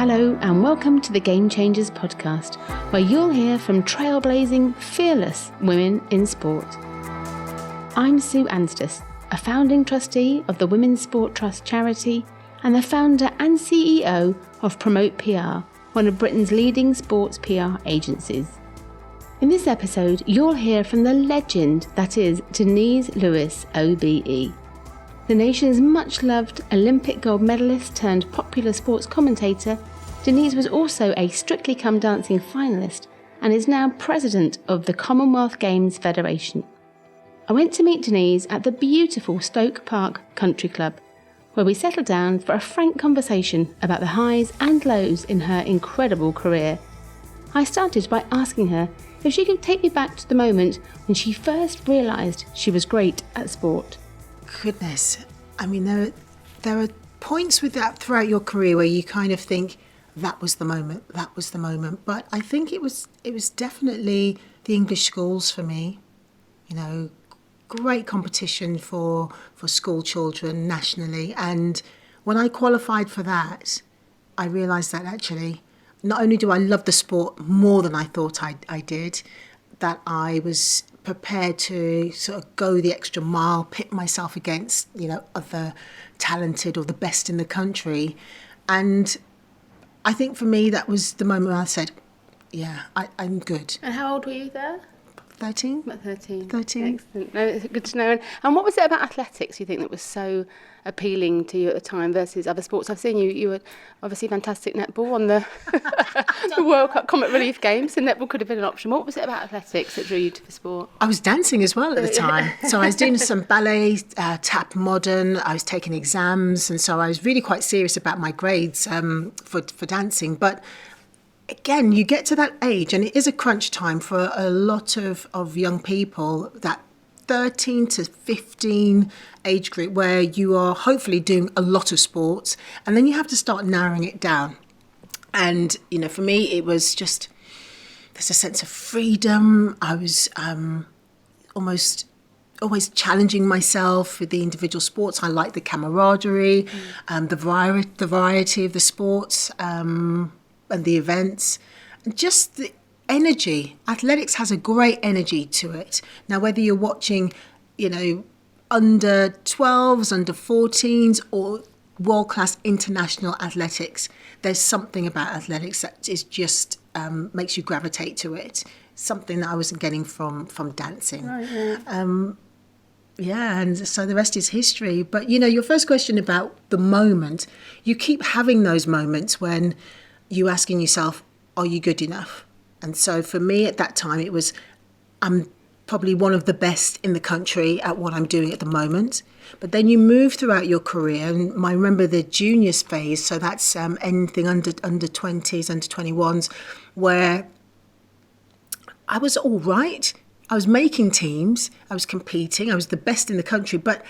Hello and welcome to the Game Changers podcast, where you'll hear from trailblazing, fearless women in sport. I'm Sue Anstiss, a founding trustee of the Women's Sport Trust charity and the founder and CEO of Promote PR, one of Britain's leading sports PR agencies. In this episode, you'll hear from the legend that is Denise Lewis, OBE. The nation's much-loved Olympic gold medalist turned popular sports commentator, Denise was also a Strictly Come Dancing finalist and is now president of the Commonwealth Games Federation. I went to meet Denise at the beautiful Stoke Park Country Club, where we settled down for a frank conversation about the highs and lows in her incredible career. I started by asking her if she could take me back to the moment when she first realised she was great at sport. Goodness, I mean, there are points with that throughout your career where you kind of think that was the moment. But I think it was definitely the English schools for me. You know, great competition for school children nationally. And when I qualified for that, I realised that actually, not only do I love the sport more than I thought I did, that I was prepared to sort of go the extra mile, pit myself against, other talented or the best in the country. And I think for me, that was the moment I said, yeah, I'm good. And how old were you there? 13. About 13. 13. Excellent. No, it's good to know. And what was it about athletics you think that was so appealing to you at the time versus other sports? I've seen you were obviously fantastic netball on the the World Cup Comet Relief Games, so netball could have been an option. What was it about athletics that drew you to the sport? I was dancing as well at the time. So I was doing some ballet, tap modern, I was taking exams, and so I was really quite serious about my grades for dancing. But again, you get to that age, and it is a crunch time for a lot of young people, that 13 to 15 age group where you are hopefully doing a lot of sports, and then you have to start narrowing it down. And, for me, it was just, there's a sense of freedom. I was almost always challenging myself with the individual sports. I liked the camaraderie, the variety of the sports, and the events, and just the energy. Athletics has a great energy to it. Now, whether you're watching, under 12s, under 14s, or world-class international athletics, there's something about athletics that is just makes you gravitate to it. Something that I wasn't getting from dancing. Right, yeah. And so the rest is history. But, your first question about the moment, you keep having those moments when you're asking yourself, are you good enough? And so for me at that time, it was, I'm probably one of the best in the country at what I'm doing at the moment. But then you move throughout your career, and I remember the juniors phase, so that's anything under 20s, under 21s, where I was all right. I was making teams, I was competing, I was the best in the country, but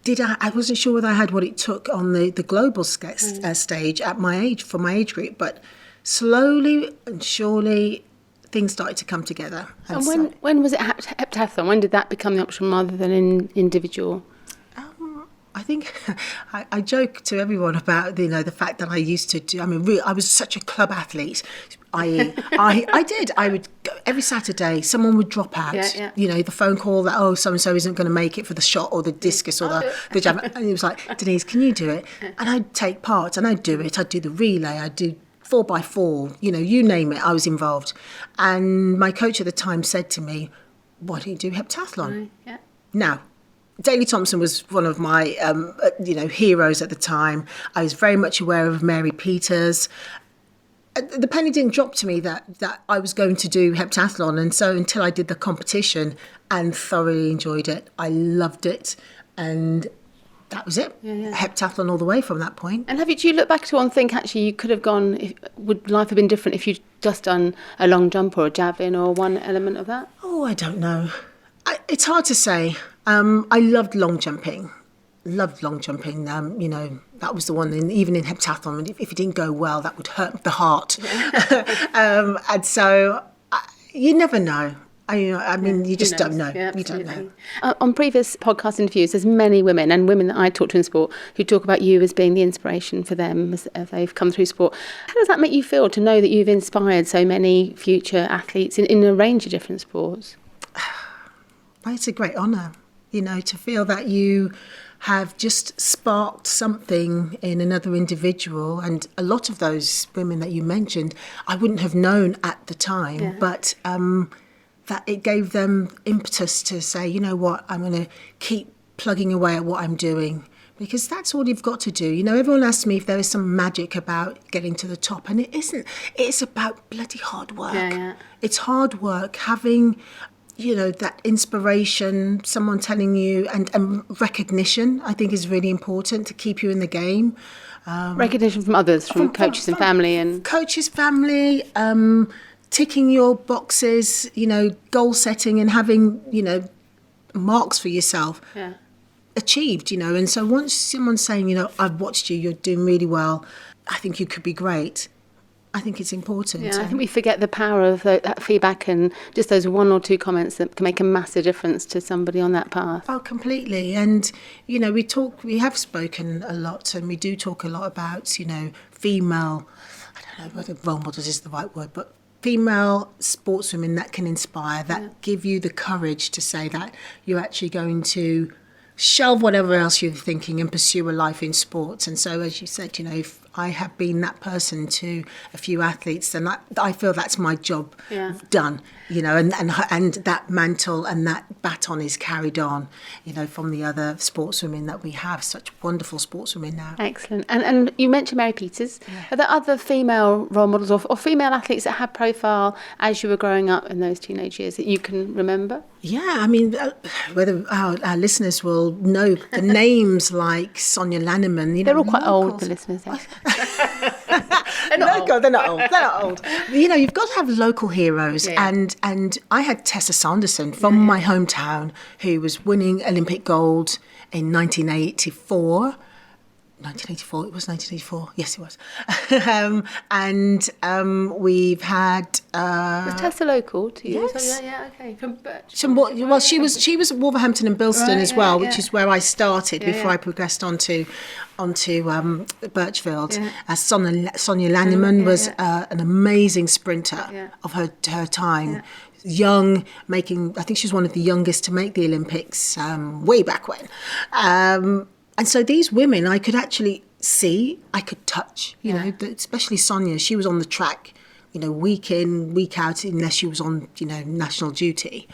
I wasn't sure whether I had what it took on the global stage at my age, for my age group. But slowly and surely, things started to come together. And when was it heptathlon? When did that become the option rather than individual? I think I joke to everyone about the fact that I used to do. I was such a club athlete. I would go every Saturday. Someone would drop out. Yeah. The phone call that so and so isn't going to make it for the shot or the discus or the jam. And it was like, Denise, can you do it? And I'd take part and I'd do it. I'd do the relay. I'd do 4x4. You name it. I was involved. And my coach at the time said to me, "Why don't you do heptathlon?" Yeah. Now, Daley Thompson was one of my, heroes at the time. I was very much aware of Mary Peters. The penny didn't drop to me that I was going to do heptathlon. And so until I did the competition and thoroughly enjoyed it, I loved it. And that was it. Yeah. Heptathlon all the way from that point. And do you look back to and think actually you could have gone, would life have been different if you'd just done a long jump or a javelin or one element of that? Oh, I don't know. It's hard to say. I loved long jumping. That was the one, even in heptathlon, if it didn't go well, that would hurt the heart. And so you never know. I mean, you just don't know. Yeah, you don't know. On previous podcast interviews, there's many women and women that I talk to in sport who talk about you as being the inspiration for them as they've come through sport. How does that make you feel to know that you've inspired so many future athletes in a range of different sports? Well, it's a great honour, to feel that you have just sparked something in another individual. And a lot of those women that you mentioned, I wouldn't have known at the time, but that it gave them impetus to say, you know what, I'm going to keep plugging away at what I'm doing, because that's all you've got to do. Everyone asks me if there is some magic about getting to the top, and it isn't. It's about bloody hard work. It's hard work, having that inspiration, someone telling you, and recognition, I think, is really important to keep you in the game. Recognition from others, from coaches and family. Coaches, family, ticking your boxes, goal setting and having, marks for yourself achieved, And so once someone's saying, I've watched you, you're doing really well, I think you could be great. I think it's important. Yeah, I think we forget the power of that feedback and just those one or two comments that can make a massive difference to somebody on that path. Oh, completely. And, we have spoken a lot, and we do talk a lot about, female, I don't know whether role models is the right word, but female sportswomen that can inspire, that give you the courage to say that you're actually going to shelve whatever else you're thinking and pursue a life in sports. And so, as you said, if I have been that person to a few athletes, then I feel that's my job done, and that mantle and that baton is carried on, from the other sportswomen that we have, such wonderful sportswomen now. Excellent. And you mentioned Mary Peters. Are there other female role models or female athletes that had profile as you were growing up in those teenage years that you can remember? Yeah, I mean, whether our listeners will know the names like Sonia Lanneman. They're all quite old, the listeners. They're not old. You've got to have local heroes. And I had Tessa Sanderson from my hometown, who was winning Olympic gold in 1984. 1984, it was 1984. Yes, it was. We've had... was Tessa local to you? Yes. Okay. From Birch. Well, she was at Wolverhampton and Bilston as well, which is where I started before I progressed onto Birchfield. Sonia Lanneman was an amazing sprinter of her time. Young, I think she was one of the youngest to make the Olympics way back when. And so these women I could actually see, I could touch, especially Sonia. She was on the track, week in, week out, unless she was on, national duty.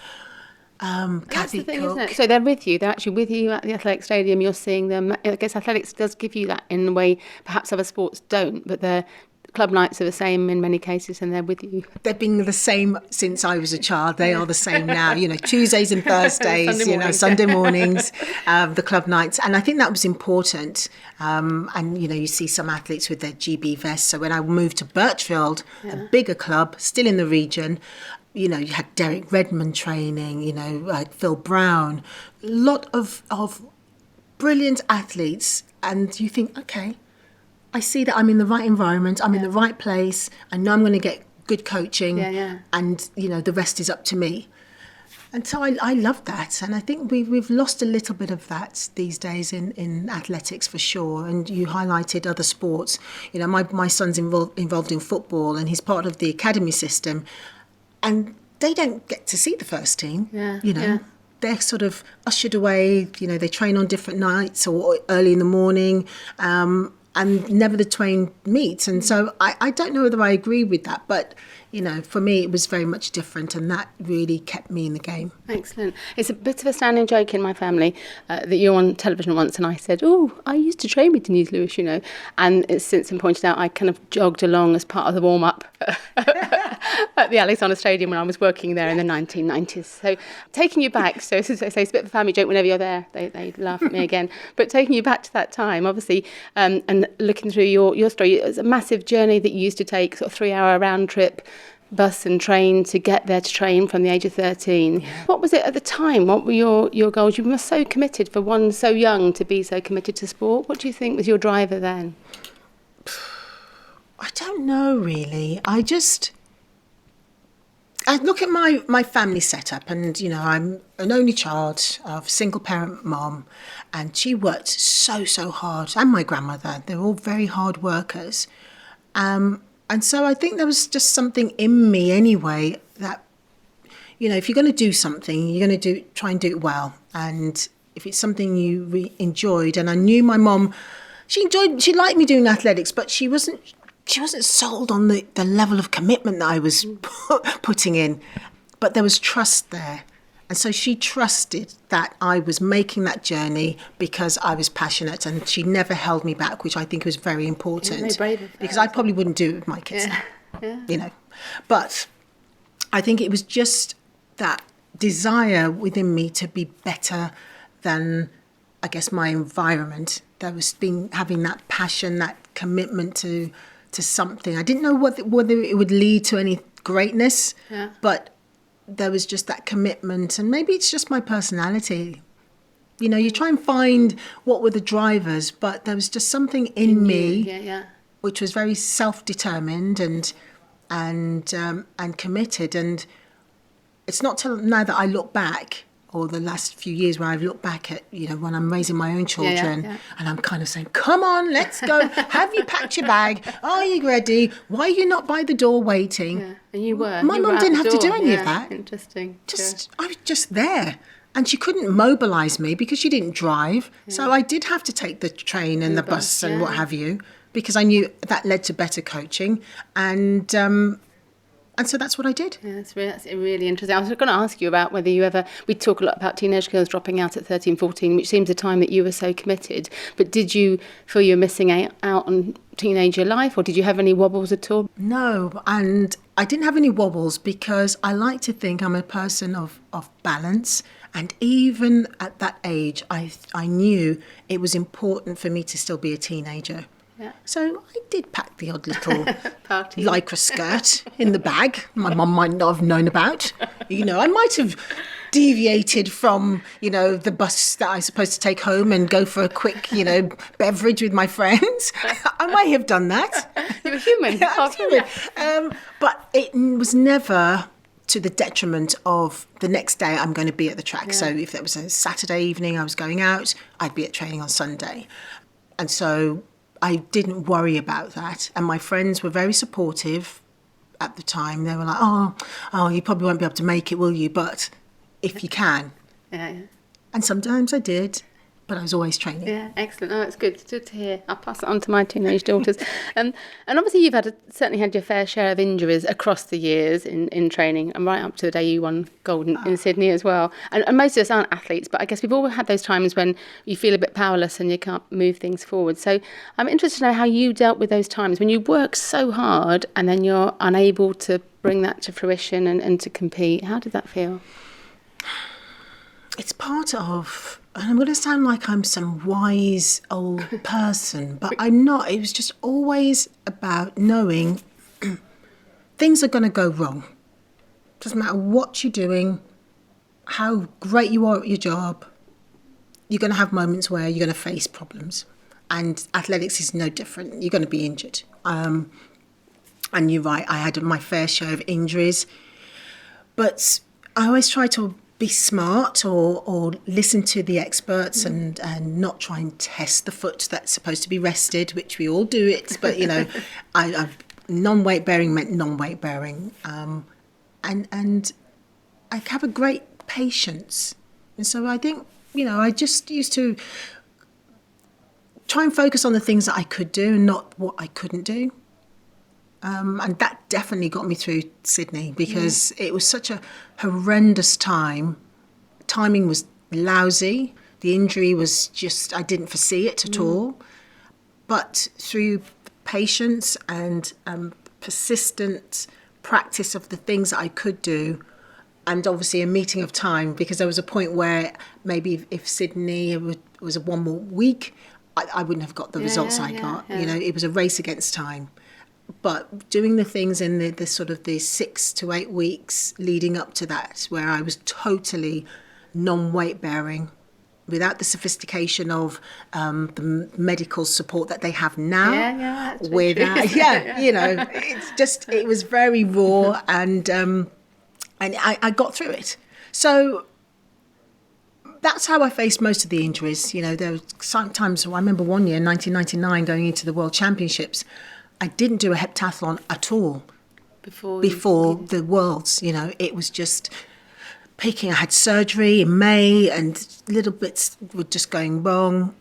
That's the thing, Cook. isn't it? So they're with you. They're actually with you at the athletic stadium. You're seeing them. I guess athletics does give you that in a way perhaps other sports don't, but their club nights are the same in many cases and they're with you. They've been the same since I was a child. They are the same now. Tuesdays and Thursdays, Sunday mornings, the club nights. And I think that was important. And, you see some athletes with their GB vests. So when I moved to Birchfield, a bigger club, still in the region, you had Derek Redmond training, like Phil Brown, a lot of brilliant athletes. And you think, okay, I see that I'm in the right environment, I'm in the right place, I know I'm going to get good coaching, and, the rest is up to me. And so I love that. And I think we've lost a little bit of that these days in athletics for sure. And you highlighted other sports. My son's involved in football and he's part of the academy system. And they don't get to see the first team, They're sort of ushered away, they train on different nights or early in the morning. And never the twain meet. And so I don't know whether I agree with that, but, for me it was very much different, and that really kept me in the game. Excellent. It's a bit of a standing joke in my family that you're on television once, and I said, I used to train with Denise Lewis, and it's since been pointed out I kind of jogged along as part of the warm-up at the Alexander Stadium when I was working there in the 1990s. So taking you back, so as I say, it's a bit of a family joke whenever you're there, they laugh at me again, but taking you back to that time, obviously, and looking through your story, it was a massive journey that you used to take, sort of 3-hour round trip, bus and train to get there to train from the age of 13. What was it at the time? What were your goals? You were so committed for one so young to be so committed to sport. What do you think was your driver then? I don't know really. I look at my family setup, and I'm an only child of a single parent mom, and she worked so hard, and my grandmother. They're all very hard workers, and so I think there was just something in me anyway that, if you're going to do something, you're going to try and do it well, and if it's something you enjoyed. And I knew my mom, she liked me doing athletics, but she wasn't sold on the level of commitment that I was putting in. But there was trust there. And so she trusted that I was making that journey because I was passionate, and she never held me back, which I think was very important. Very brave of her. Because I probably wouldn't do it with my kids now. But I think it was just that desire within me to be better than, I guess, my environment. There was having that passion, that commitment to something. I didn't know whether it would lead to any greatness, but there was just that commitment. And maybe it's just my personality. You try and find what were the drivers, but there was just something in me which was very self-determined and committed. And it's not till now that I look back, or the last few years where I've looked back at, when I'm raising my own children, and I'm kind of saying, come on, let's go. Have you packed your bag? Are you ready? Why are you not by the door waiting? Yeah. And you were. My mum didn't have to do any of that. Interesting. I was just there. And she couldn't mobilise me because she didn't drive. Yeah. So I did have to take the train and the bus and what have you, because I knew that led to better coaching. And so that's what I did. Yeah, that's really interesting. I was going to ask you about whether we talk a lot about teenage girls dropping out at 13, 14, which seems a time that you were so committed. But did you feel you were missing out on teenager life, or did you have any wobbles at all? No, and I didn't have any wobbles because I like to think I'm a person of balance. And even at that age, I knew it was important for me to still be a teenager. Yeah. So I did pack the odd little lycra skirt in the bag my mum might not have known about. I might have deviated from, the bus that I was supposed to take home and go for a quick, beverage with my friends. I might have done that. You were human. Yeah, I was human. But it was never to the detriment of the next day I'm going to be at the track. Yeah. So if there was a Saturday evening I was going out, I'd be at training on Sunday. And so I didn't worry about that. And my friends were very supportive at the time. They were like, oh, you probably won't be able to make it, will you? But if you can. Yeah. And sometimes I did, but I was always training. Yeah, excellent. Oh, it's good. It's good to hear. I'll pass it on to my teenage daughters. And obviously you've certainly had your fair share of injuries across the years in training, and right up to the day you won gold in Sydney as well. And most of us aren't athletes, but I guess we've all had those times when you feel a bit powerless and you can't move things forward. So I'm interested to know how you dealt with those times when you work so hard and then you're unable to bring that to fruition and to compete. How did that feel? It's part of, and I'm going to sound like I'm some wise old person, but I'm not. It was just always about knowing things are going to go wrong. Doesn't matter what you're doing, how great you are at your job, you're going to have moments where you're going to face problems. And athletics is no different. You're going to be injured. And you're right, I had my fair share of injuries. But I always try to be smart or listen to the experts and not try and test the foot that's supposed to be rested, which we all do it. But, I've non-weight bearing meant non-weight bearing. And I have a great patience. And so I think, I just used to try and focus on the things that I could do and not what I couldn't do. And that definitely got me through Sydney because it was such a horrendous time. Timing was lousy. The injury was just, I didn't foresee it at all. But through patience and persistent practice of the things that I could do, and obviously a meeting of time, because there was a point where maybe if Sydney was a one more week, I wouldn't have got the results I got. Yeah. It was a race against time. But doing the things in the sort of the 6 to 8 weeks leading up to that, where I was totally non-weight bearing, without the sophistication of the medical support that they have now. It's just, it was very raw, and And I got through it. So that's how I faced most of the injuries. You know, there were sometimes, I remember one year, 1999, going into the World Championships, I didn't do a heptathlon at all before the Worlds. You know, it was just picking. I had surgery in May and little bits were just going wrong.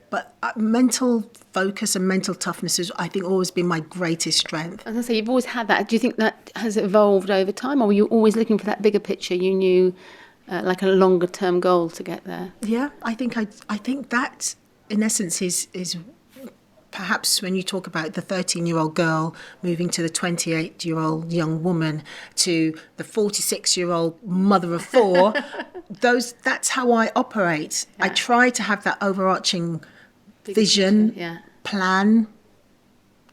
But mental focus and mental toughness has, I think, always been my greatest strength. I was going to say, you've always had that. Do you think that has evolved over time, or were you always looking for that bigger picture? You knew like a longer term goal to get there? Yeah, I think that, in essence, is perhaps when you talk about the 13-year-old girl moving to the 28-year-old young woman to the 46-year-old mother of four, that's how I operate. Yeah. I try to have that overarching vision, plan,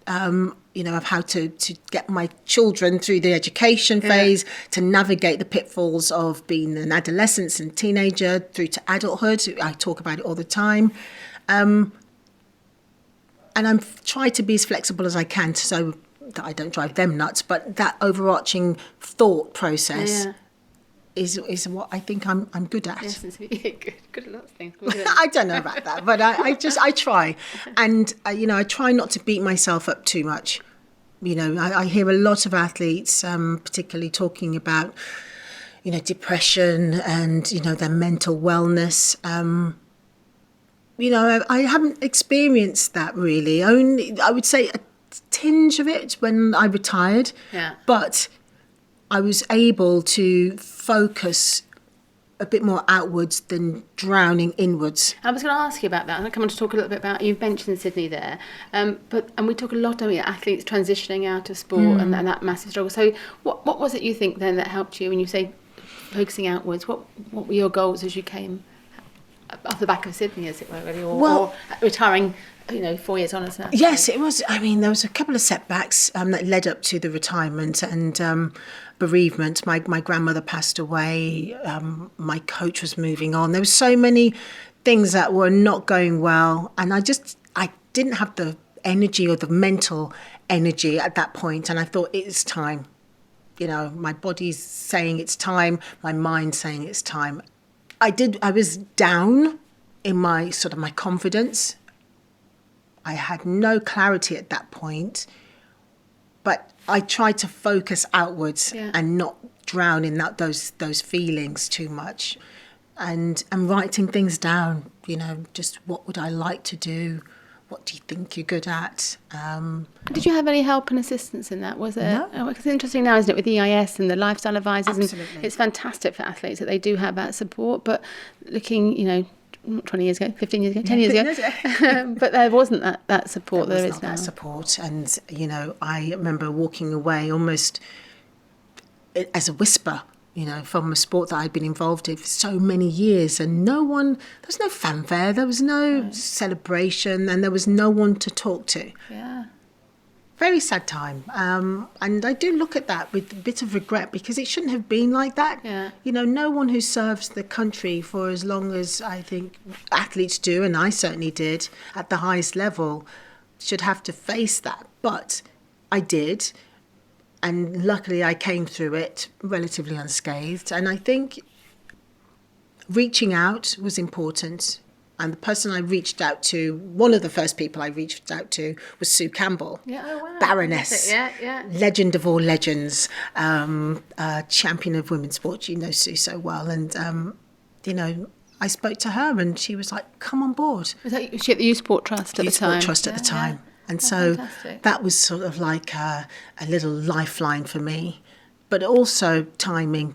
of how to get my children through the education phase, to navigate the pitfalls of being an adolescent and teenager through to adulthood. I talk about it all the time. And I'm trying to be as flexible as I can so that I don't drive them nuts, but that overarching thought process is what I think I'm good at. Yes, good at lots of things. I don't know about that, but I try. And, I try not to beat myself up too much. You know, I hear a lot of athletes, particularly talking about, depression and, their mental wellness. I haven't experienced that really. Only, I would say, a tinge of it when I retired. Yeah. But I was able to focus a bit more outwards than drowning inwards. I was going to ask you about that. I come on to talk a little bit about, you've mentioned Sydney there, and we talk a lot about athletes transitioning out of sport and that massive struggle. So what was it you think then that helped you when you say focusing outwards? What were your goals as you came off the back of Sydney, as it were, really, or retiring, 4 years on as an athlete? Yes, it was. I mean, there was a couple of setbacks that led up to the retirement and bereavement. My grandmother passed away. My coach was moving on. There were so many things that were not going well, and I didn't have the energy or the mental energy at that point. And I thought, it's time. My body's saying it's time. My mind's saying it's time. I was down in my confidence. I had no clarity at that point, but I tried to focus outwards and not drown in those feelings too much, and writing things down. Just what would I like to do? What do you think you're good at? Did you have any help and assistance in that? Was it? No. It's interesting now, isn't it, with the EIS and the lifestyle advisors? Absolutely. And it's fantastic for athletes that they do have that support. But looking, 20 years ago, 15 years ago, 10 years ago. But there wasn't that support there is now. That support. And, I remember walking away almost as a whisper, from a sport that I'd been involved in for so many years. And there was no fanfare, there was no celebration, and there was no one to talk to. Yeah. Very sad time. And I do look at that with a bit of regret, because it shouldn't have been like that. Yeah. No one who serves the country for as long as I think athletes do, and I certainly did, at the highest level, should have to face that. But I did. And luckily I came through it relatively unscathed. And I think reaching out was important. And the person I reached out to, one of the first people I reached out to, was Sue Campbell. Yeah, oh wow. Baroness. Yeah. Legend of all legends. Champion of women's sport. You know Sue so well. And, I spoke to her and she was like, come on board. Was she at the Youth Sport Trust at the time? Youth Sport Trust at the time. Yeah. And so fantastic. That was sort of like a little lifeline for me. But also timing,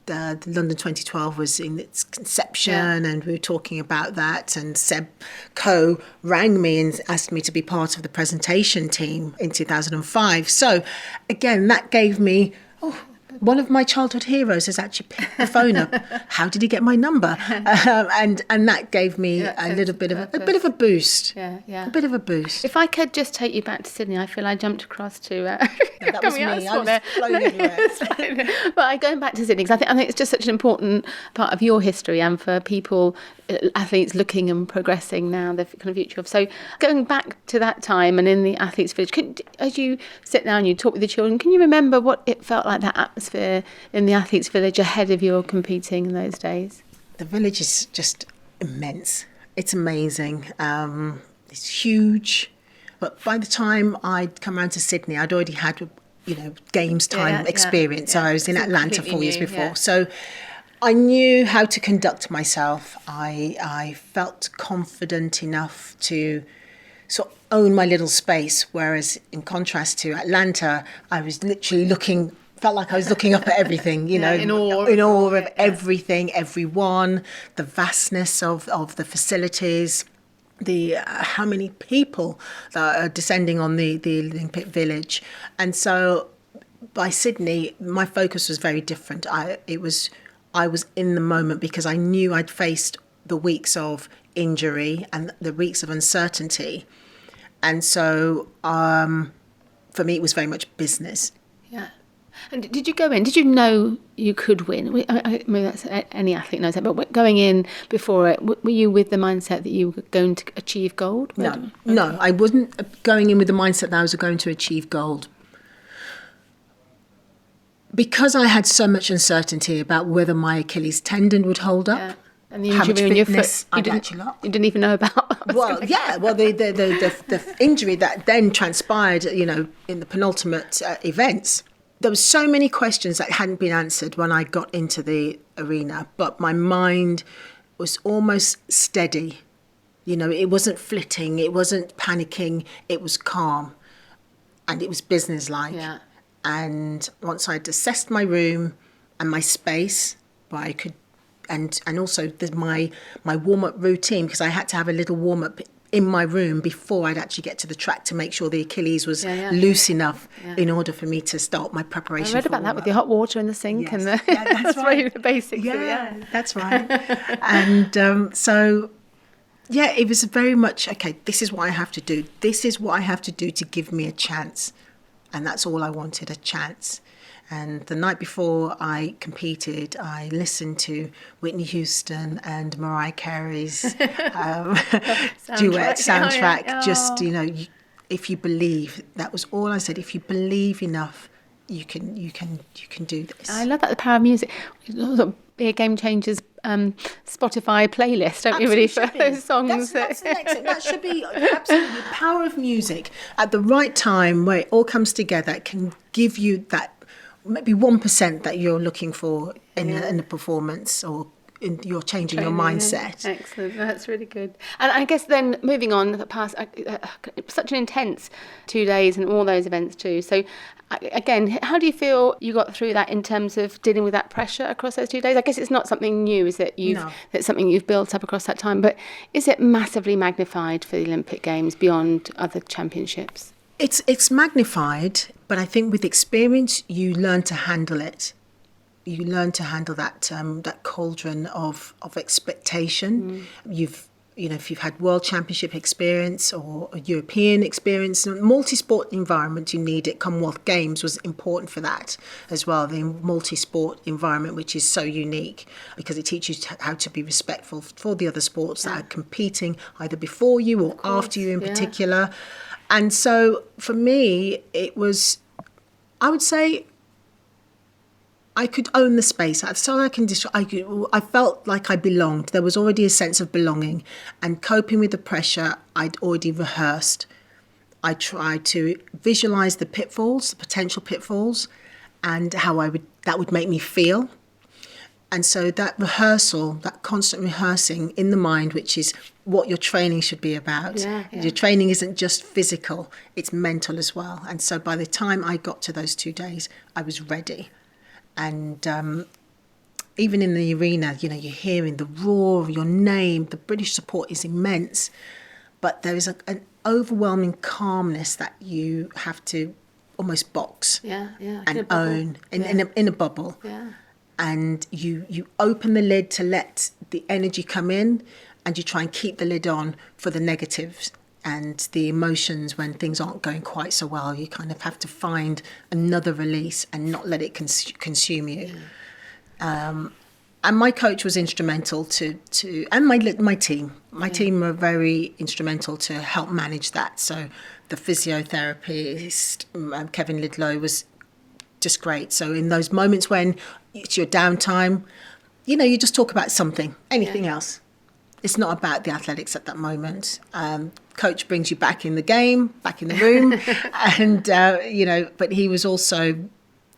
the London 2012 was in its conception and we were talking about that, and Seb Coe rang me and asked me to be part of the presentation team in 2005. So again, that gave me, one of my childhood heroes has actually picked the phone up. How did he get my number? And that gave me a bit of a boost. Yeah. A bit of a boost. If I could just take you back to Sydney, I feel I jumped across to No, that was me. I was flown everywhere. But going back to Sydney, because I think it's just such an important part of your history, and for people, athletes looking and progressing now, the kind of future of. So going back to that time and in the athletes' village, as you sit down and you talk with the children, can you remember what it felt like, that atmosphere in the athletes' village ahead of your competing in those days? The village is just immense. It's amazing. It's huge. But by the time I'd come around to Sydney, I'd already had, games time experience. So I was in Atlanta 4 years before. Yeah. So I knew how to conduct myself. I felt confident enough to sort of own my little space. Whereas in contrast to Atlanta, I was literally felt like I was looking up at everything, in awe of everything, everyone, the vastness of the facilities, the how many people that are descending on the Olympic Village. And so by Sydney, my focus was very different. I was in the moment because I knew I'd faced the weeks of injury and the weeks of uncertainty. And so for me, it was very much business. Yeah. And did you go in? Did you know you could win? I mean, that's, any athlete knows that. But going in before it, were you with the mindset that you were going to achieve gold? No, I wasn't going in with the mindset that I was going to achieve gold. Because I had so much uncertainty about whether my Achilles tendon would hold up. Yeah. And the injury in your foot, you didn't even know about. The injury that then transpired, in the penultimate events. There were so many questions that hadn't been answered when I got into the arena, but my mind was almost steady. It wasn't flitting, it wasn't panicking, it was calm, and it was businesslike. Yeah. And once I'd assessed my room and my space, where I could, and also my warm-up routine, because I had to have a little warm-up in my room before I'd actually get to the track to make sure the Achilles was loose enough in order for me to start my preparation. I read about that with the hot water in the sink. Yes. And that's right. Really the basics. Yeah, that's right. And it was very much, okay, this is what I have to do. This is what I have to do to give me a chance. And that's all I wanted, a chance. And the night before I competed, I listened to Whitney Houston and Mariah Carey's duet soundtrack. If you believe, that was all I said. If you believe enough, you can do this. I love that, the power of music. Be a Game Changers Spotify playlist, don't you, really, for those songs? That's the next thing. That should be absolutely the power of music at the right time, where it all comes together. It can give you that maybe 1% that you're looking for in a performance, or you're changing your mindset. Excellent, that's really good. And I guess then moving on, the past such an intense 2 days and all those events too. So again, how do you feel you got through that in terms of dealing with that pressure across those 2 days? I guess it's not something new, is it? That's something you've built up across that time. But is it massively magnified for the Olympic Games beyond other championships? It's magnified, but I think with experience you learn to handle it. You learn to handle that cauldron of expectation. If you've had World Championship experience or a European experience, multi-sport environment, you need it. Commonwealth Games was important for that as well, the multi-sport environment, which is so unique because it teaches you how to be respectful for the other sports that are competing either before you or after you in particular. And so for me, it was, I would say, I could own the space. So I felt like I belonged. There was already a sense of belonging, and coping with the pressure I'd already rehearsed. I tried to visualize the pitfalls, the potential pitfalls, and how that would make me feel. And so that rehearsal, that constant rehearsing in the mind, which is what your training should be about. Yeah. Your training isn't just physical, it's mental as well. And so by the time I got to those 2 days, I was ready. And even in the arena, you're hearing the roar of your name. The British support is immense. But there is an overwhelming calmness that you have to almost box and own in a bubble. Yeah. And you open the lid to let the energy come in, and you try and keep the lid on for the negatives. and the emotions when things aren't going quite so well. You kind of have to find another release and not let it consume you. And my coach was instrumental to and my team. My team were very instrumental to help manage that. So the physiotherapist, Kevin Lidlow, was just great. So in those moments when it's your downtime, you just talk about something, anything else. It's not about the athletics at that moment. Coach brings you back in the game, back in the room, and but he was also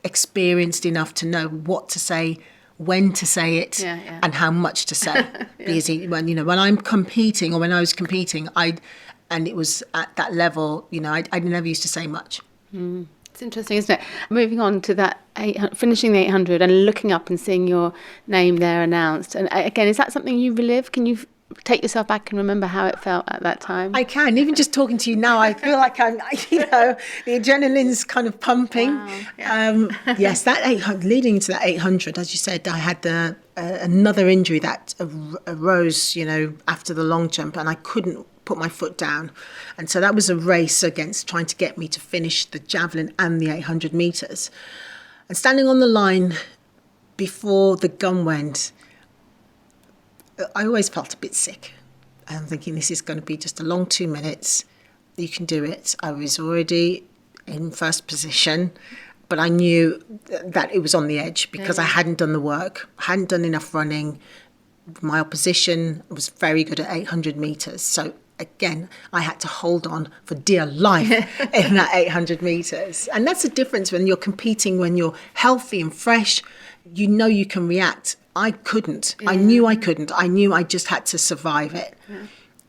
experienced enough to know what to say, when to say it, and how much to say. Because when I'm competing, or when I was competing, and it was at that level, I never used to say much. It's interesting, isn't it? Moving on to that finishing the 800 and looking up and seeing your name there announced. And again, is that something you relive? Can you take yourself back and remember how it felt at that time? I can. Even just talking to you now, I feel like I'm, the adrenaline's kind of pumping. Wow. Yeah. Yes, that 800, leading to that 800, as you said, I had another injury that arose, after the long jump, and I couldn't put my foot down. And so that was a race against trying to get me to finish the javelin and the 800 metres. And standing on the line before the gun went, I always felt a bit sick. I'm thinking this is going to be just a long 2 minutes. You can do it. I was already in first position, but I knew that it was on the edge because I hadn't done the work, hadn't done enough running. My opposition was very good at 800 metres. So again, I had to hold on for dear life in that 800 metres. And that's the difference when you're competing, when you're healthy and fresh, you can react. I couldn't. I knew I couldn't. I knew I just had to survive it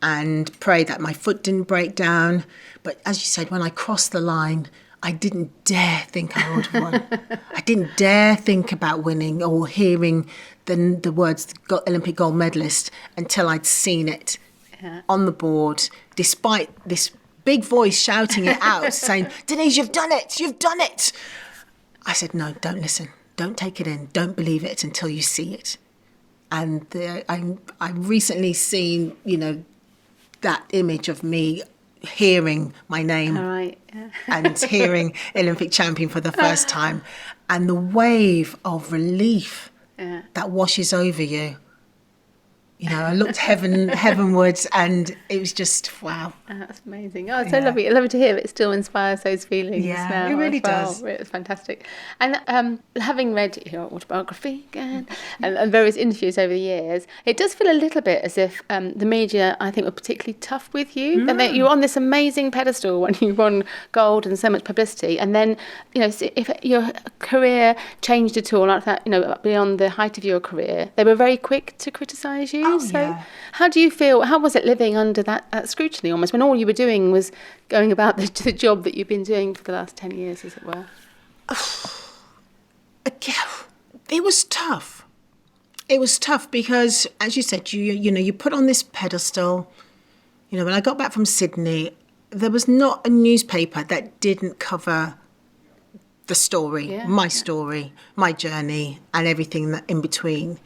and pray that my foot didn't break down. But as you said, when I crossed the line, I didn't dare think I would have won. I didn't dare think about winning or hearing the words Olympic gold medalist until I'd seen it on the board, despite this big voice shouting it out, saying, "Denise, you've done it, you've done it." I said, no, don't listen. Don't take it in. Don't believe it until you see it. And I've recently seen, that image of me hearing my name and hearing Olympic champion for the first time, and the wave of relief that washes over you. I looked heavenwards, and it was just wow. That's amazing. Oh, it's so lovely. I love to hear it still inspires those feelings. Yeah, it really does. It's fantastic. And having read your autobiography again and various interviews over the years, it does feel a little bit as if the media, I think, were particularly tough with you. And that you were on this amazing pedestal when you won gold and so much publicity. And then, if your career changed at all like that, beyond the height of your career, they were very quick to criticise you. How do you feel? How was it living under that scrutiny almost when all you were doing was going about the job that you've been doing for the last 10 years, as it were? It was tough. It was tough because, as you said, you put on this pedestal. When I got back from Sydney, there was not a newspaper that didn't cover the story, my story, my journey, and everything that in between.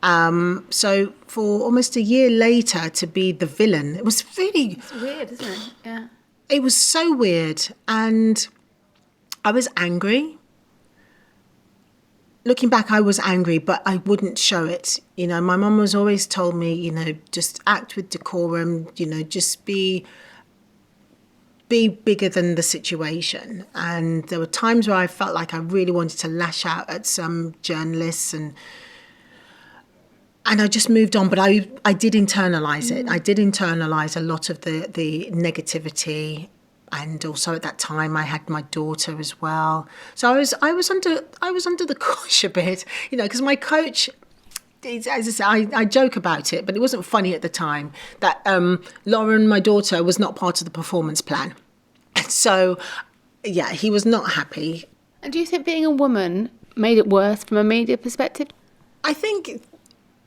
So for almost a year later to be the villain, it was really... It's weird, isn't it? Yeah. It was so weird. And I was angry. Looking back, I was angry, but I wouldn't show it. My mum was always told me, just act with decorum, just be bigger than the situation. And there were times where I felt like I really wanted to lash out at some journalists and I just moved on, but I did internalise it. I did internalise a lot of the negativity, and also at that time I had my daughter as well. So I was under the cosh a bit, because my coach, as I say, I joke about it, but it wasn't funny at the time that Lauren, my daughter, was not part of the performance plan. So he was not happy. And do you think being a woman made it worse from a media perspective? I think,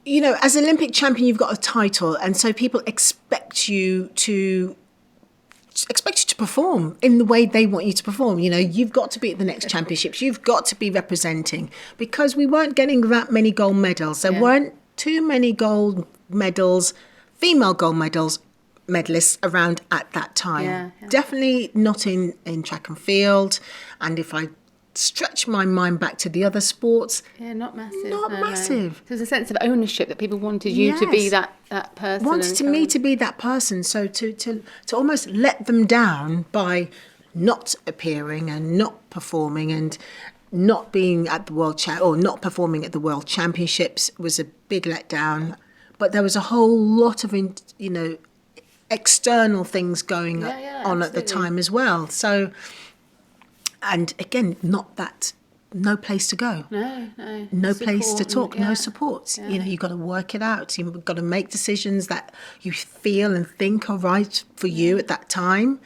as Olympic champion, you've got a title, and so people expect you to perform in the way they want you to perform. You've got to be at the next championships. You've got to be representing, because we weren't getting that many gold medals. There weren't too many gold medals, female gold medals, medalists around at that time. Yeah. Definitely not in track and field. And if I stretch my mind back to the other sports, not massive. Not massive. There's a sense of ownership that people wanted you to be that person. Wanted me to be that person. So to almost let them down by not appearing and not performing and not being at the not performing at the World Championships was a big letdown. But there was a whole lot of external things going on absolutely. at the time as well. So, and again, no place to go. No place to talk, no support. Yeah. You've got to work it out. You've got to make decisions that you feel and think are right for you at that time.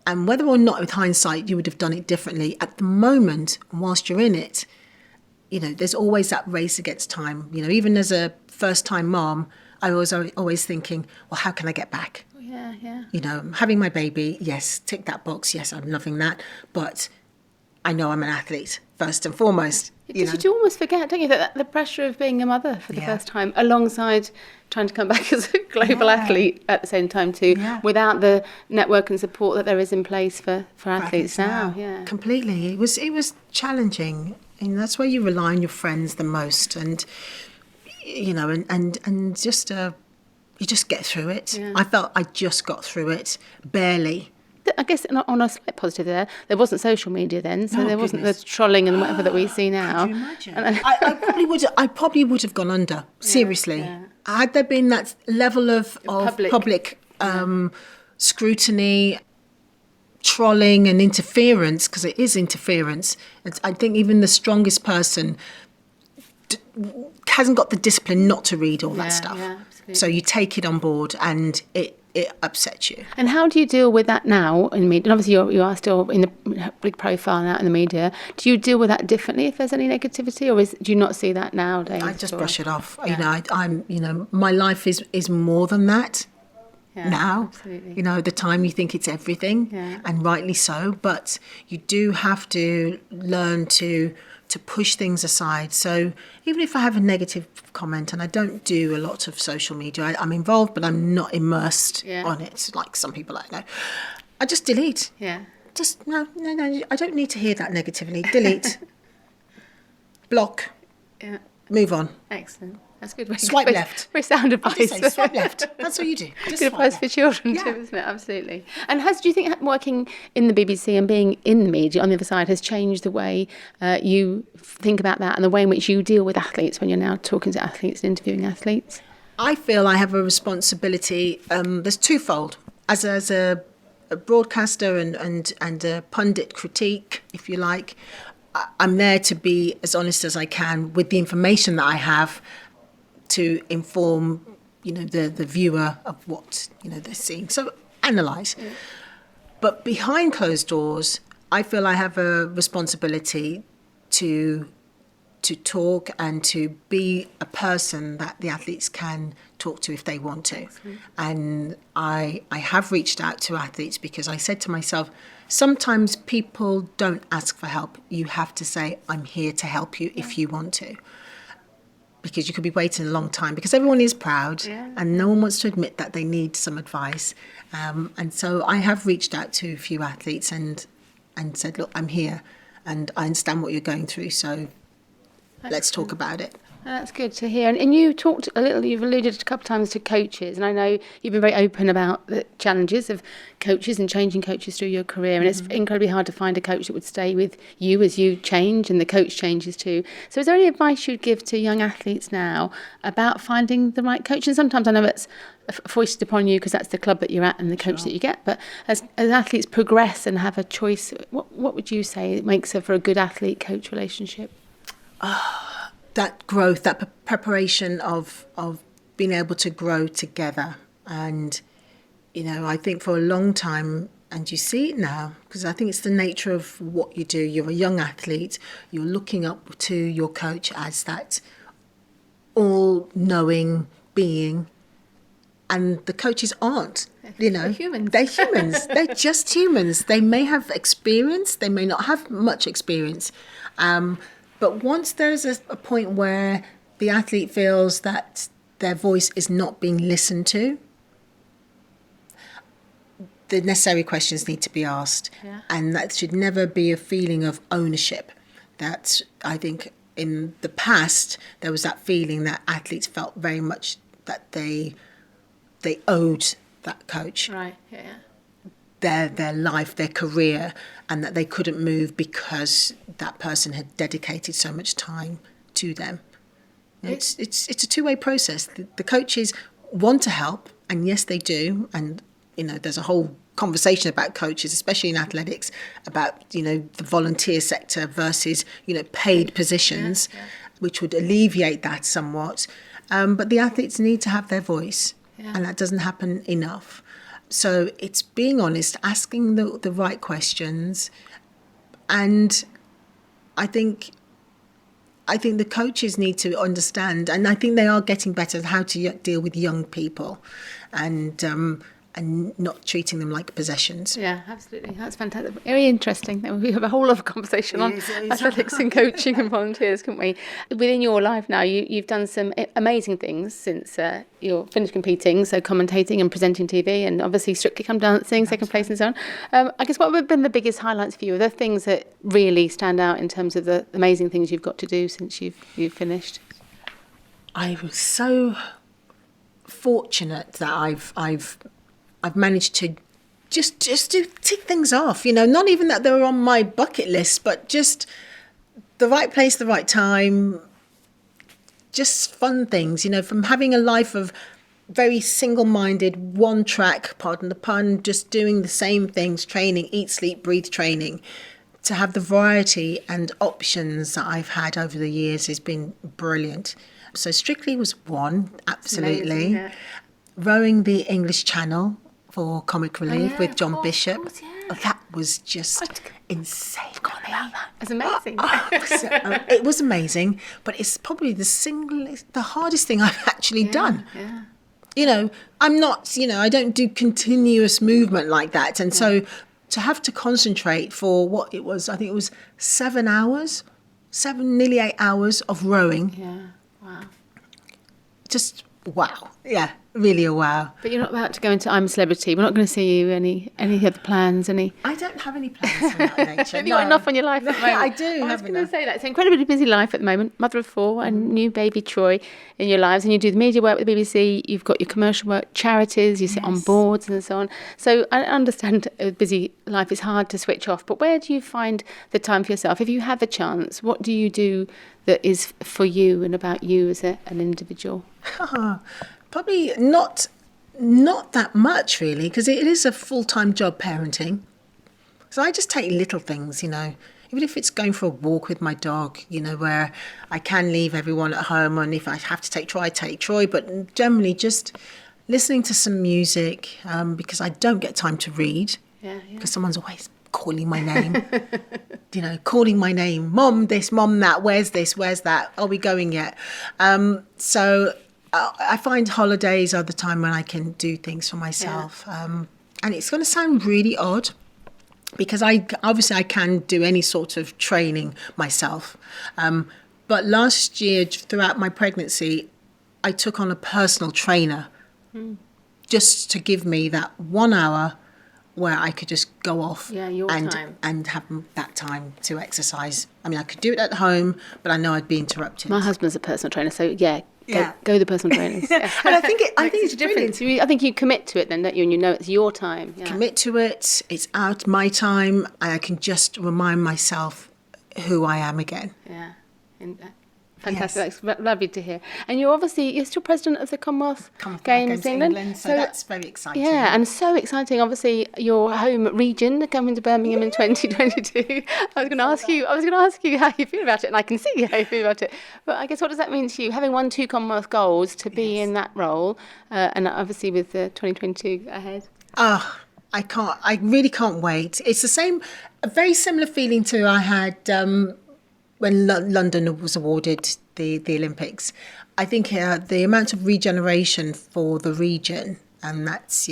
And whether or not with hindsight you would have done it differently, at the moment, whilst you're in it, there's always that race against time. Even as a first-time mom, I was always thinking, well, how can I get back? Yeah. I'm having my baby, yes, tick that box, yes, I'm loving that. But I know I'm an athlete, first and foremost. You almost forget, don't you, that the pressure of being a mother for the first time, alongside trying to come back as a global athlete at the same time too, without the network and support that there is in place for athletes now. Yeah, completely. It was challenging, and that's where you rely on your friends the most, and and just you just get through it. Yeah. I felt I just got through it, barely. I guess on a slight positive there wasn't social media then, so there wasn't the trolling and whatever that we see now. Could you imagine? I probably would have gone under, seriously. Yeah. Had there been that level of public scrutiny, trolling and interference, because it is interference, I think even the strongest person hasn't got the discipline not to read all that stuff. Yeah, so you take it on board and it upsets you. And how do you deal with that now in media? And obviously you are still in the big profile now in the media. Do you deal with that differently if there's any negativity, or do you not see that nowadays? I just brush it off. I'm my life is more than that. Now, absolutely. The time you think it's everything, and rightly so, but you do have to learn to push things aside. So even if I have a negative comment, and I don't do a lot of social media, I'm involved, but I'm not immersed on it like some people I know. I just delete. Yeah. Just no, I don't need to hear that negatively. Delete. Block. Yeah. Move on. Excellent. That's good. Swipe left. Very sound advice. Swipe left. That's all you do. Just good advice for children too, isn't it? Absolutely. And do you think working in the BBC and being in the media on the other side has changed the way you think about that and the way in which you deal with athletes when you're now talking to athletes and interviewing athletes? I feel I have a responsibility. There's twofold. As a broadcaster and a pundit critique, if you like, I'm there to be as honest as I can with the information that I have, to inform, the viewer of what, they're seeing. So analyse. Yeah. But behind closed doors, I feel I have a responsibility to talk and to be a person that the athletes can talk to if they want to. Excellent. And I have reached out to athletes because I said to myself, sometimes people don't ask for help. You have to say, I'm here to help you if you want to. Because you could be waiting a long time, because everyone is proud and no one wants to admit that they need some advice. And so I have reached out to a few athletes and said, look, I'm here and I understand what you're going through, so let's talk about it. That's good to hear. And you talked a little, you've alluded a couple of times to coaches, and I know you've been very open about the challenges of coaches and changing coaches through your career, and it's incredibly hard to find a coach that would stay with you as you change and the coach changes too. So is there any advice you'd give to young athletes now about finding the right coach? And sometimes I know it's foisted upon you because that's the club that you're at and the coach that you get, but as athletes progress and have a choice, what would you say makes for a good athlete-coach relationship? That growth, that preparation of being able to grow together. And, I think for a long time, and you see it now, because I think it's the nature of what you do. You're a young athlete, you're looking up to your coach as that all-knowing being, and the coaches aren't. They're humans. They're humans. They're just humans. They may have experience, they may not have much experience. But once there's a point where the athlete feels that their voice is not being listened to, the necessary questions need to be asked. Yeah. And that should never be a feeling of ownership. That I think in the past, there was that feeling that athletes felt very much that they owed that coach. Right, yeah. Their life, their career, and that they couldn't move because that person had dedicated so much time to them. It's a two-way process. The coaches want to help, and yes, they do. And there's a whole conversation about coaches, especially in athletics, about the volunteer sector versus paid positions, which would alleviate that somewhat. But the athletes need to have their voice, and that doesn't happen enough. So it's being honest, asking the right questions, and I think the coaches need to understand, and I think they are getting better at how to deal with young people, and not treating them like possessions. Yeah, absolutely. That's fantastic. Very interesting. We have a whole other conversation on athletics and coaching and volunteers, couldn't we? Within your life now, you've done some amazing things since you're finished competing, so commentating and presenting TV, and obviously Strictly Come Dancing, second place and so on. I guess what have been the biggest highlights for you? Are there things that really stand out in terms of the amazing things you've got to do since you've finished? I was so fortunate that I've managed to just to tick things off, not even that they were on my bucket list, but just the right place, the right time, just fun things, from having a life of very single-minded, one track, pardon the pun, just doing the same things, training, eat, sleep, breathe training, to have the variety and options that I've had over the years has been brilliant. So Strictly was one, absolutely. Amazing, Rowing the English Channel for Comic Relief with John Bishop. Course, That was just insane. Forgot about that. It's amazing. It was amazing, but it's probably the hardest thing I've actually done. Yeah. I'm not, I don't do continuous movement like that. And so to have to concentrate for what it was, I think it was 7 hours, nearly 8 hours of rowing. Yeah, wow. Just wow. Yeah, really a wow. But you're not about to go into I'm a Celebrity. We're not going to see you. Any other plans? I don't have any plans for that nature. Have you got enough on your life at the moment? I do. I was going to say that. It's an incredibly busy life at the moment. Mother of four and new baby Troy in your lives. And you do the media work with the BBC. You've got your commercial work, charities. You sit on boards and so on. So I understand a busy life is hard to switch off. But where do you find the time for yourself? If you have a chance, what do you do that is for you and about you as an individual? Probably not that much, really, because it is a full-time job, parenting. So I just take little things, even if it's going for a walk with my dog, where I can leave everyone at home, and if I have to take Troy, I take Troy, but generally just listening to some music, because I don't get time to read, because someone's always calling my name, calling my name, Mom this, Mom that, where's this, where's that, are we going yet? So I find holidays are the time when I can do things for myself. And it's going to sound really odd because I can do any sort of training myself. But last year, throughout my pregnancy, I took on a personal trainer just to give me that 1 hour where I could just go off and have that time to exercise. I mean, I could do it at home, but I know I'd be interrupted. My husband's a personal trainer, so go the personal trainers. And I think it's different. I think you commit to it then, don't you? And you know it's your time. Yeah. Commit to it. It's out my time, and I can just remind myself who I am again. Yeah. Fantastic. Yes. That's lovely to hear. And you're still president of the Commonwealth Games England. So that's very exciting. Yeah, and so exciting. Obviously, your home region coming to Birmingham in 2022. I was going to ask you how you feel about it, and I can see how you feel about it. But I guess what does that mean to you, having won 2 Commonwealth golds, to be in that role, and obviously with 2022 ahead? I really can't wait. It's a very similar feeling to I had when London was awarded the Olympics. I think the amount of regeneration for the region, and that's,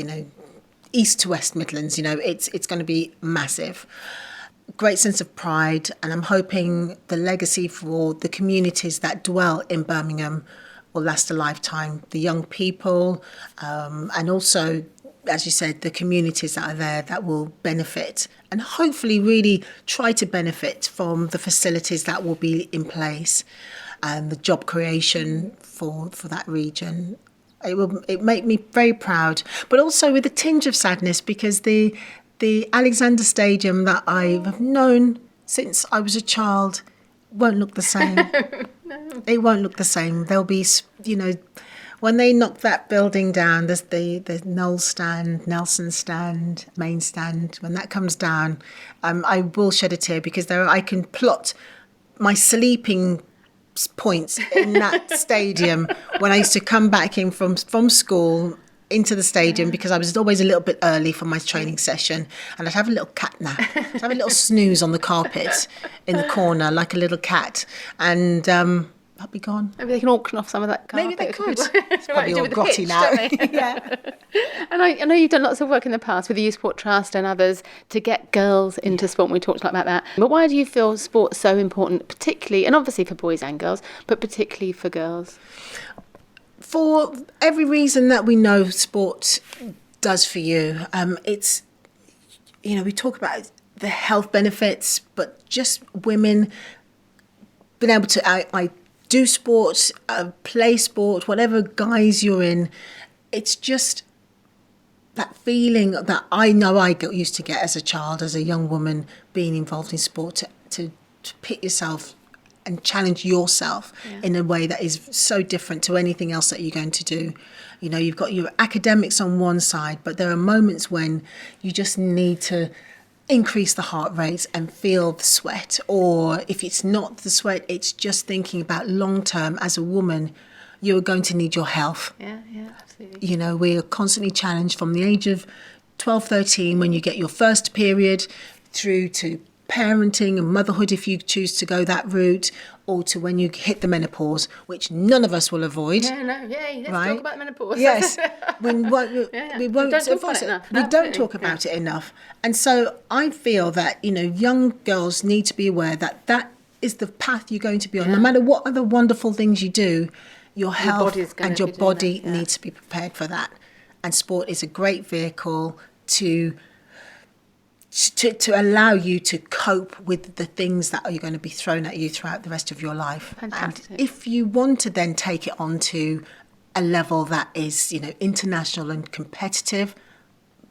east to west Midlands, it's going to be massive. Great sense of pride, and I'm hoping the legacy for the communities that dwell in Birmingham will last a lifetime. The young people, and also as you said, the communities that are there that will benefit and hopefully really try to benefit from the facilities that will be in place and the job creation for that region. It make me very proud, but also with a tinge of sadness, because the Alexander Stadium that I have known since I was a child won't look the same. No. It won't look the same. There'll be, when they knock that building down, there's the Knowles stand, Nelson stand, main stand. When that comes down, I will shed a tear, because I can plot my sleeping points in that stadium when I used to come back in from school into the stadium, because I was always a little bit early for my training session, and I'd have a little cat nap. I'd have a little snooze on the carpet in the corner like a little cat, and I'll be gone. Maybe they can auction off some of that carpet. Maybe they could. It's probably all grotty now. Yeah. And I know you've done lots of work in the past with the Youth Sport Trust and others to get girls into sport, and we talked about that. But why do you feel sport's so important, particularly, and obviously for boys and girls, but particularly for girls? For every reason that we know sport does for you. It's, we talk about the health benefits, but just women being able to, I do sport, play sport, whatever guise you're in. It's just that feeling that I know I used to get as a child, as a young woman, being involved in sport, to pit yourself and challenge yourself in a way that is so different to anything else that you're going to do. You've got your academics on one side, but there are moments when you just need to increase the heart rate and feel the sweat. Or if it's not the sweat, it's just thinking about long term. As a woman, you're going to need your health. Yeah, absolutely. We are constantly challenged from the age of 12, 13, when you get your first period, through to parenting and motherhood, if you choose to go that route, or to when you hit the menopause, which none of us will avoid. Let's talk about menopause. Yes, we won't. We don't talk about it enough. We don't talk about it enough, and so I feel that young girls need to be aware that is the path you're going to be on. No matter what other wonderful things you do, your health and your body needs to be prepared for that. And sport is a great vehicle to allow you to cope with the things that are going to be thrown at you throughout the rest of your life. Fantastic. And if you want to then take it on to a level that is, international and competitive,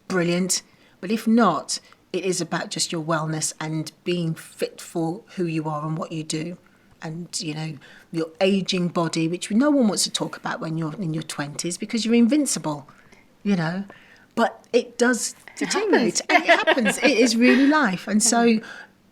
brilliant. But if not, it is about just your wellness and being fit for who you are and what you do. And, your aging body, which no one wants to talk about when you're in your 20s, because you're invincible, But it does deteriorate. It happens. It is really life. And so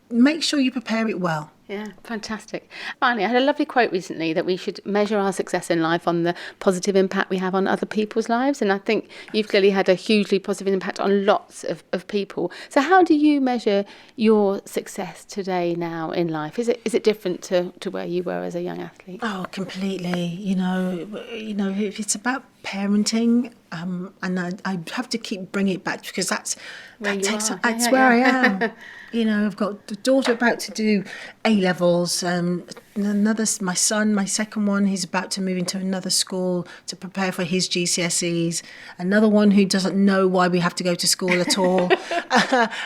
make sure you prepare it well. Yeah, fantastic. Finally, I had a lovely quote recently that we should measure our success in life on the positive impact we have on other people's lives. And I think you've clearly had a hugely positive impact on lots of people. So how do you measure your success today now in life? Is it different to where you were as a young athlete? Oh, completely. If it's about parenting, and I have to keep bringing it back, because that's where I am. I've got a daughter about to do A-levels, my son, my second one, he's about to move into another school to prepare for his GCSEs, another one who doesn't know why we have to go to school at all,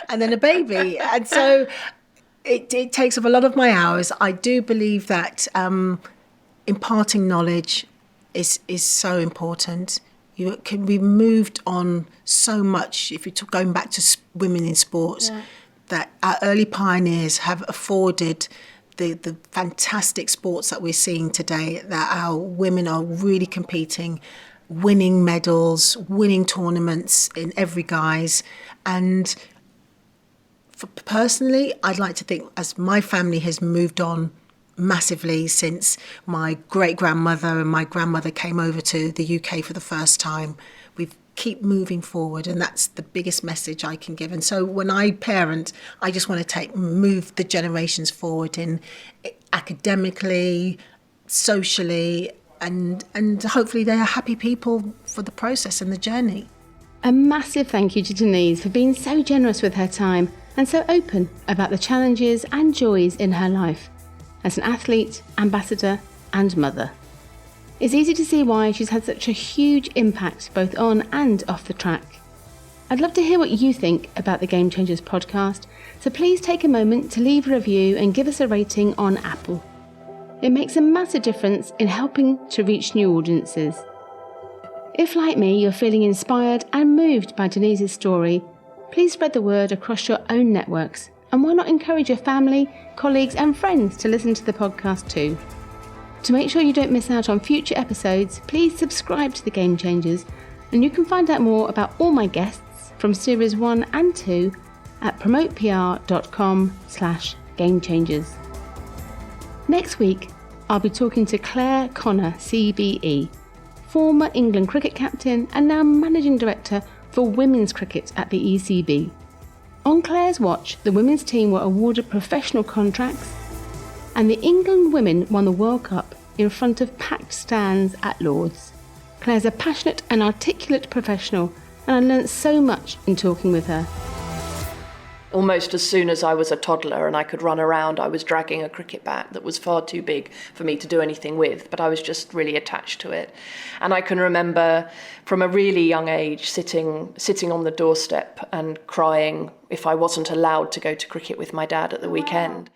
and then a baby. And so it takes up a lot of my hours. I do believe that imparting knowledge is so important. You can be moved on so much if you're going back to women in sports. Yeah. That our early pioneers have afforded the fantastic sports that we're seeing today, that our women are really competing, winning medals, winning tournaments in every guise. And personally, I'd like to think, as my family has moved on massively since my great-grandmother and my grandmother came over to the UK for the first time, we've keep moving forward, and that's the biggest message I can give. And so when I parent, I just want to move the generations forward in academically, socially, and hopefully they are happy people for the process and the journey. A massive thank you to Denise for being so generous with her time and so open about the challenges and joys in her life as an athlete, ambassador and mother. It's easy to see why she's had such a huge impact both on and off the track. I'd love to hear what you think about the Game Changers podcast, so please take a moment to leave a review and give us a rating on Apple. It makes a massive difference in helping to reach new audiences. If, like me, you're feeling inspired and moved by Denise's story, please spread the word across your own networks, and why not encourage your family, colleagues and friends to listen to the podcast too. To make sure you don't miss out on future episodes, please subscribe to the Game Changers, and you can find out more about all my guests from Series 1 and 2 at promotepr.com/gamechangers. Next week, I'll be talking to Claire Connor, CBE, former England cricket captain and now Managing Director for women's cricket at the ECB. On Claire's watch, the women's team were awarded professional contracts, and the England women won the World Cup in front of packed stands at Lord's. Claire's a passionate and articulate professional, and I learnt so much in talking with her. Almost as soon as I was a toddler and I could run around, I was dragging a cricket bat that was far too big for me to do anything with, but I was just really attached to it. And I can remember from a really young age sitting on the doorstep and crying if I wasn't allowed to go to cricket with my dad at the weekend.